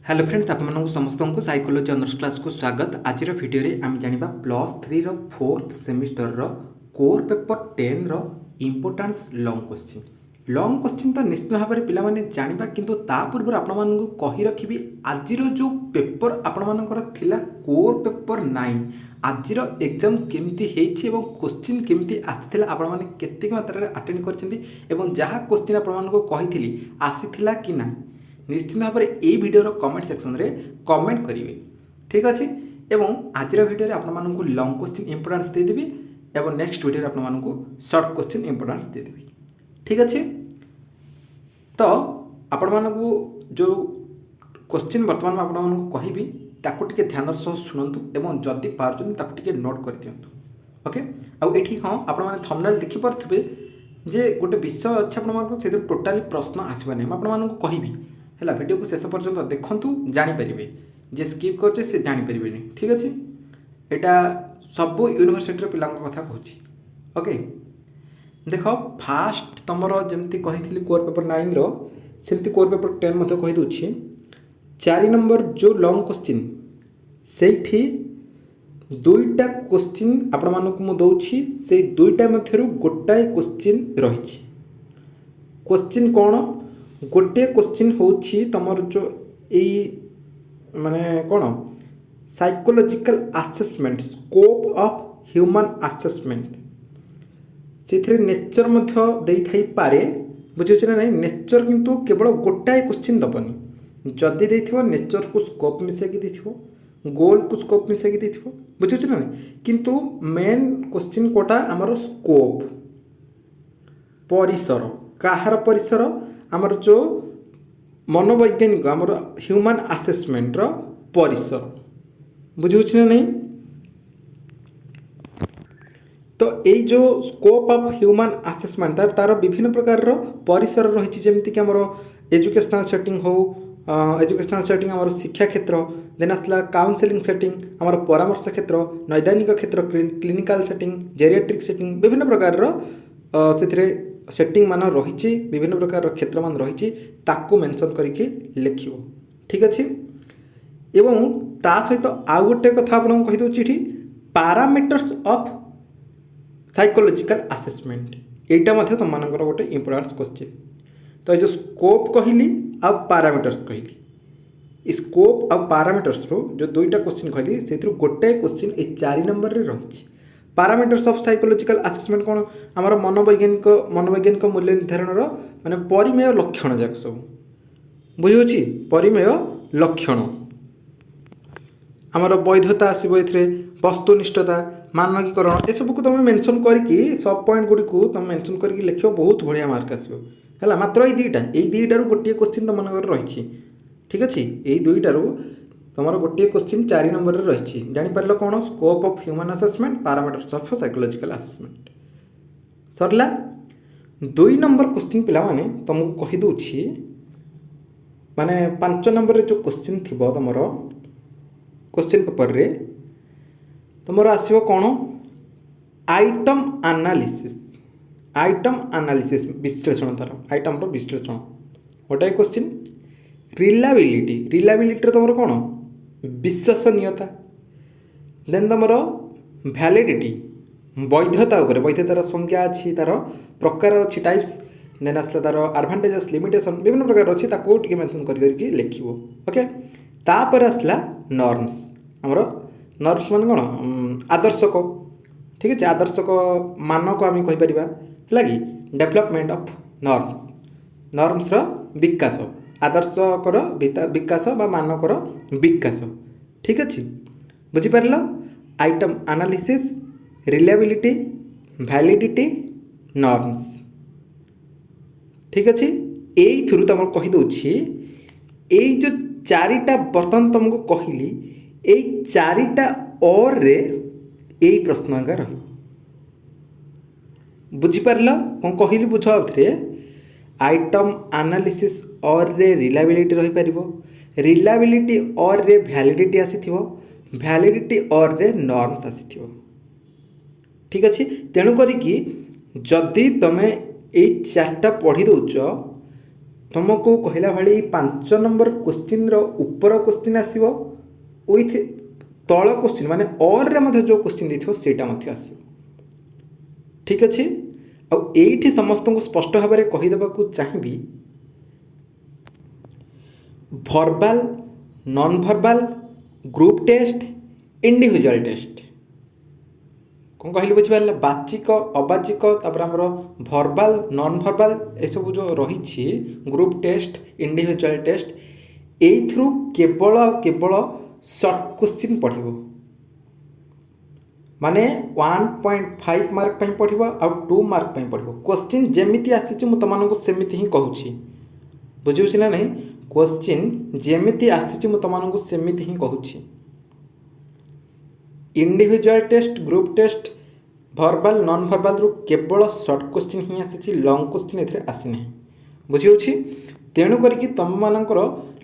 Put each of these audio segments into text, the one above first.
Hello friends आपको समस्त को साइकोलोजी ऑनर्स क्लास को स्वागत। आज वीडियो रे आम जानिबा +3 रो 4th सेमिस्टर रो कोर पेपर 10 रो इंपोर्टेंस लॉन्ग क्वेश्चन तो निश्चित भाव में पिला माने जानिबा किंतु ता पूर्व आपण मानकु कहि रखिबी आजिर जो पेपर आपण मानकर थिला कोर पेपर 9 आजिर एग्जाम केमती हेछि एवं क्वेश्चन केमती आसिथिला आपण माने केतिक मात्रा रे अटेंड करछन्ती एवं जहा क्वेश्चन आपण मानकु कहिथिली आसिथिला कि ना निश्चित भाव में यही वीडियो कमेंट सेक्शन रे कमेंट करेंगे। ठीक अच्छे एवं आज वीडियो आपको लॉन्ग क्वेश्चन इंपोर्टेंस देदेवी एवं नेक्स्ट वीडियो आपको शॉर्ट क्वेश्चन इंपोर्टेंस देदेवी। ठीक अच्छे तो आपण मानकु जो क्वेश्चन बर्तमान आपको कहबी ताकू टिके ध्यान सह शुणु एवं जदि पार्छन ताकू टिके नोट कर दियंतु। ओके आउठी हाँ आपण माने थंबनेल देखि पारथिबे जे गोटे विषय अच्छे आपन से टोटाली प्रश्न आसबा नहीं आपको कहबी है वीडियो को शेष पर्यंत देखु जानीपर जे स्किप कर जानीपर। ठीक अच्छे यहाँ सब यूनिवर्सिटी पिला कथा कहूँ। ओके देख फास्ट तुम जमी कही कोर पेपर 9 सेमती कोर पेपर 10 कहीदे 4 नंबर जो लॉन्ग क्वेश्चन से दुईटा क्वेश्चन आपण मानक मु दउछि से दुईटा मध्यरु गोटाए क्वेश्चन रही। क्वेश्चन कौन गोटे क्वेश्चन होछि तमर जो एई माने कौन psychological assessment scope of human assessment से नेचर मध्य देई थाई पारे बुझिछ ना नहीं नेचर किंतु केवल गोटाए क्वेश्चन दबनी जदि देथिबो नेचर को स्कोप मिसे कि देथिबो गोल को स्कोप मिसे कि देथिबो बुझिछ ना नहीं किंतु मेन क्वेश्चन कोटा हमर स्कोप परिसर काहार परिसर आमर जो मनोवैज्ञानिक आमर ह्यूमन असेसमेंट रो परिसर बुझिछ ना नहीं। तो यही जो स्कोप ऑफ ह्यूमन असेसमेंट तार विभिन्न प्रकार रो परिसर रही जमीक कि आमर एजुकेशनल सेटिंग हो एजुकेशनल सेटिंग आमर शिक्षा क्षेत्र देन आसला काउंसलिंग सेटिंग आमर परामर्श क्षेत्र नैदानिक क्षेत्र क्लिनिकल सेटिंग जेरियाट्रिक सेटिंग विभिन्न प्रकार रो से सेटिंग मान रही विभिन्न प्रकार क्षेत्र मान रही ताकू मेंशन करके लिखियो। ठीक अच्छे एवं ता सहित आउ गोटे कथा आपको कहीदे पारामीटर्स ऑफ साइकोलॉजिकल असेसमेंट यहाँ तुम मानकर गोटे इंपोर्टेंट क्वेश्चन। तो ये जो स्कोप कहली आ पारामीटर्स कहली स्कोप आ पारामीटर्स रो जो दुईटा क्वेश्चन कहली से गोटे क्वेश्चन ये 4 नंबर रे रही। पारामीटर्स ऑफ साइकोलॉजिकल असेसमेंट कौन आमर मनोवैज्ञानिक मूल्य निर्धारण माने परिमेय लक्षण जाक सब बुझी परिमेय लक्षण आमर वैधता आसो ए वस्तुनिष्ठता मानकीकरण ये सब को तुम मेंशन करके सब पॉइंट गुड़ी को तुम मेंशन करके लिख बहुत बढ़िया मार्क आसो है मात्र ये दुईटार गोटे क्वेश्चन तुम मन रही। ठीक अच्छे ये दुईटार तुम गोटे क्वेश्चन 4 नंबर रही जापर कौन scope of human assessment parameters of psychological assessment सरला। 2 नंबर क्वेश्चन पिला माने तुमको कहीदे माने 5 नंबर जो क्वेश्चन थी तुम क्वेश्चन पेपर रे तुम आसो कौन आइटम एनालिसिस विश्लेषण तार आइटम विश्लेषण गोटाए क्वेश्चन रिलाबिलिटी तुम कौन विश्वसनीयता देन तुम भैलिडिटी वैधता वैधतार संज्ञा अच्छी तार प्रकार अच्छी टाइप्स देन आसला तार एडवांटेजेस लिमिटेशन विभिन्न प्रकार अच्छी ताको टिके मेंशन करके लिखिबो। ओके तापर आसला नॉर्म्स हमर नॉर्म्स मान कौन आदर्शक। ठीक है आदर्शक मानक आम कही परिबा लगी डेवलपमेंट ऑफ नॉर्म्स विकास आदर्शकर विकास बा मानकर विकास। ठीक अच्छे बुझीपार item analysis reliability validity norms. ठीक अच्छे यही थ्रु तुम कहीदे यही जो 4टा बर्तमान तुमको कहली यही 4टा और रे यही प्रश्न आगे रही बुझीपार कौन कहली बुझ आउे आइटम एनालिसिस और रे रिलायबिलिटी रही पारिबो रिलायबिलिटी और रे वैलिडिटी आसीथिबो वैलिडिटी और रे नॉर्म्स आसीथिबो। ठीक अच्छे तेणु करिकी जदि तमे ए 4टा पढ़ी दउछ तुमको कहला भाई 5 नंबर क्वेश्चन ऊपर क्वेश्चन आसो विथ तल क्वेश्चन माने ऑल रे मध्य जो क्वेश्चन देथियो सेटा मध्य आसो। ठीक अच्छे आईठी समस्त को स्पष्ट भाव में कहीदेवा चाहिए verbal non verbal group test individual test कौन कहली बुझिपारे बाचिक अबाचिक तापर आमर भर्बाल नॉन भर्बाल ये सब जो रही ग्रुप टेस्ट इंडिविजुअल टेस्ट एथरू केवल केवल शॉर्ट क्वेश्चन पढ़ो माने 1.5 मार्क पढ़ो आ 2 मार्क पढ़ो क्वेश्चन जमीती आसी तुमको सेमिति ही कहूँ बुझे ना नहीं क्वेश्चन जमीती आसी तुमको सेमिति ही कहूँ। Individual test group test verbal non verbal रु केवल शॉर्ट क्वेश्चन ही आसी लॉन्ग क्वेश्चन एथे आसी ना बुझी तेणु करके तुम मानकर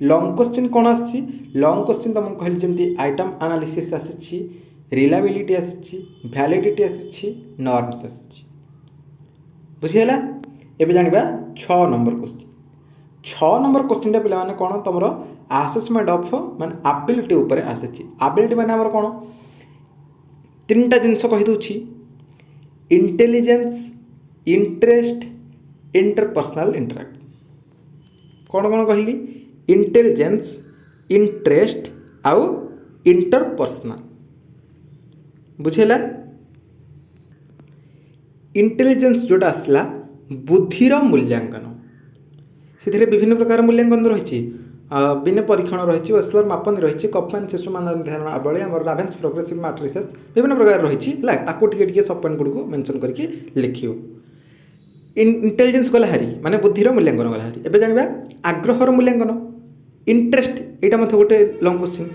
लॉन्ग क्वेश्चन कौन आसी लॉन्ग क्वेश्चन तुमको कहली जमी आइटम एनालिसिस आसी रिलायबिलिटी आसी वैलिडिटी आसी नॉर्म्स आसी बुझीगला। एबे जानिबा 6 नंबर क्वेश्चन 6 नंबर क्वेश्चन पे माने कौन तुम आसेसमेंट ऑफ माने एबिलिटी ऊपर आसी एबिलिटी माने हमर कौन 3टा जिनस कही दूची इंटेलिजेंस इंटरेस्ट इंटरपर्सनल इंटरेक्शन कौन कौन कहली इंटेलिजेंस इंटरेस्ट आउ इंटरपर्सनल बुझेला। इंटेलिजेंस जोटा आसला बुद्धिर मूल्यांकन से विभिन्न प्रकार मूल्यांकन रही बिना परीक्षण रही वेस्लर मापन रही कफमैन शिशु मानधारण आवली आम राभेन्स प्रोग्रेसिव मैट्रिसेस विभिन्न प्रकार रही टे सब पॉइंट गुड़ मेंशन करके लिखियो। इंटेलिजेंस गला हारी माने बुद्धिर मूल्यांकन गला हारी। एबे जानिबा आग्रहर मूल्यांकन इंटरेस्ट यहाँ मत गोटे लंग क्वेश्चन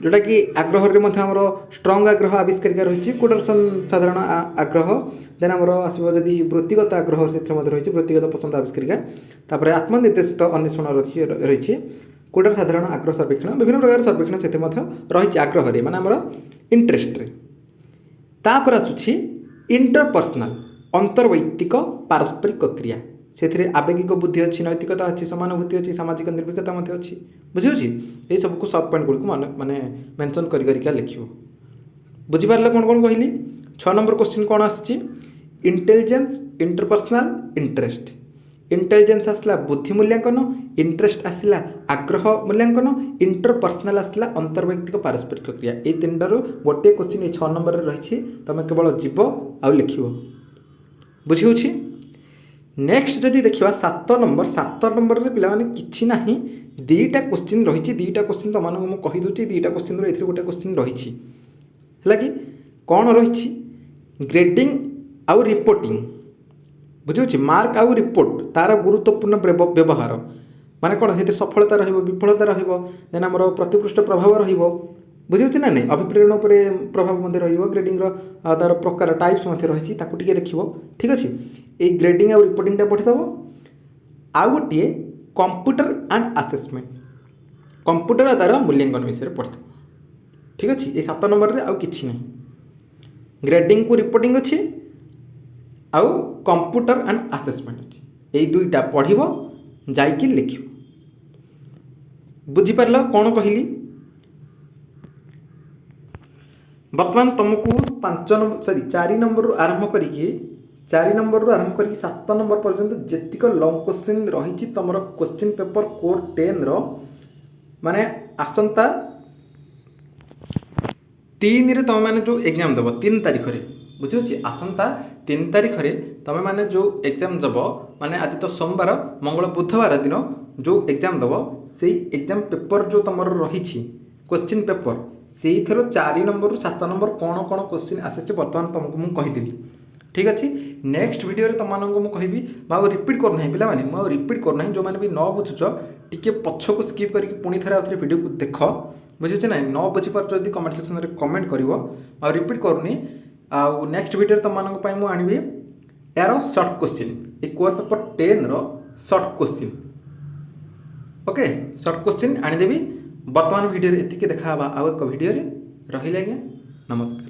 जोटा कि आग्रह आमर स्ट्रंग आग्रह आविष्कारिका रही कुडरसन साधारण आग्रह देन आमर आसो जदि वृत्तिगत आग्रह से रही वृत्तिगत पसंद आविष्कारिका तापर आत्मनिर्देशित अन्वेषण रही कुडर साधारण आग्रह सर्वेक्षण विभिन्न प्रकार सर्वेक्षण से रही आग्रह माने आमर इंटरेस्ट तापर आसुछि इंटरपर्सनल अंतर्वैयक्तिक पारस्परिक क्रिया से आवेगिक बुद्धि अच्छी नैतिकता अच्छी समानुभूति अच्छी सामाजिक निर्भीकता अच्छी बुझे ये सबको सब पॉइंट गुड़ माने मेंशन कर लिखियो। बुझीपारे कौन कौन कहली 6 नंबर क्वेश्चन कौन आसी इंटेलिजेंस इंटरपर्सनल इंटरेस्ट इंटेलिजेंस आसला बुद्धि मूल्यांकन इंटरेस्ट आसला आग्रह मूल्यांकन इंटरपर्सनल आसला अंतर्वैयक्तिक पारस्परिक क्रिया ये 3टारू गोटे क्वेश्चन ये 6 नंबर रही तुम केवल जीव आउ लिख बुझी। नेक्स्ट जदि देखा 7 नंबर रे पिला माने किछि नाही 2टा क्वेश्चन रही 2टा क्वेश्चन तुमको मुझे कहीदे 2टा क्वेश्चन ए गोटे क्वेश्चन रही है कि कौन रही ग्रेडिंग आउ रिपोर्टिंग बुझे मार्क आउ रिपोर्ट तार गुरुत्वपूर्ण व्यवहार माने कौन से सफलता विफलता देन आम प्रतिपृष्ठ प्रभाव रुझे ना नहीं अभिप्रेरण पर प्रभाव ग्रेडिंग तार प्रकार टाइप्स रही देख ठीक अच्छे ये ग्रेडिंग आउ रिपोर्टिंग पढ़ीदेव आउ गोटे कंप्यूटर एंड असेसमेंट कंप्यूटर तार मूल्यांकन विषय पढ़ीदेव ठीक अच्छे ये 7 नंबर रे आउ किछि नहीं ग्रेडिंग को रिपोर्टिंग अच्छी आउ कंप्यूटर एंड असेसमेंट अच्छी यही 2टा पढ़व जाइकी लिख बुझीपार कौन कहली बर्तमान तुमको 4 नंबर रु आरंभ करिकी 4 नंबर रु आरंभ करिकी 7 नंबर पर्यंत जेतिक लॉन्ग क्वेश्चन रही तुम क्वेश्चन पेपर कोर 10 रो माने आसंता 3 रे तुम माने जो एग्जाम दब 3 तारिख रे बुझे आसंता 3 तारिख रे तुम माने जो एग्जाम दब माने आज तो सोमवार मंगल बुधवार दिन जो एग्जाम दब से एग्जाम पेपर जो तुम रही क्वेश्चन पेपर से 4 नंबर रु 7 नंबर कौन कौन क्वेश्चन आसी बर्तमान तुमको मुझे कहीदेली ठीक अच्छे। नेक्स्ट वीडियो तुमको मुझे कहबी रिपीट करना है पिला मुझे रिपीट करना जो मैंने भी न बुझुच टी पछ को स्किप करके पुणी थे आउे वीडियो को देख बुझे ना न बुझीपार जब कमेंट सेक्शन में कमेंट कर रिपीट करूनी आउ नेक्स्ट वीडियो तुमको मुझे आनबी यार शॉर्ट क्वेश्चन ये कोर पेपर 10 रो short question okay short question आनीदेवी बर्तमान वीडियो एति देखा आउ एक वीडियो रही आज्ञा नमस्कार।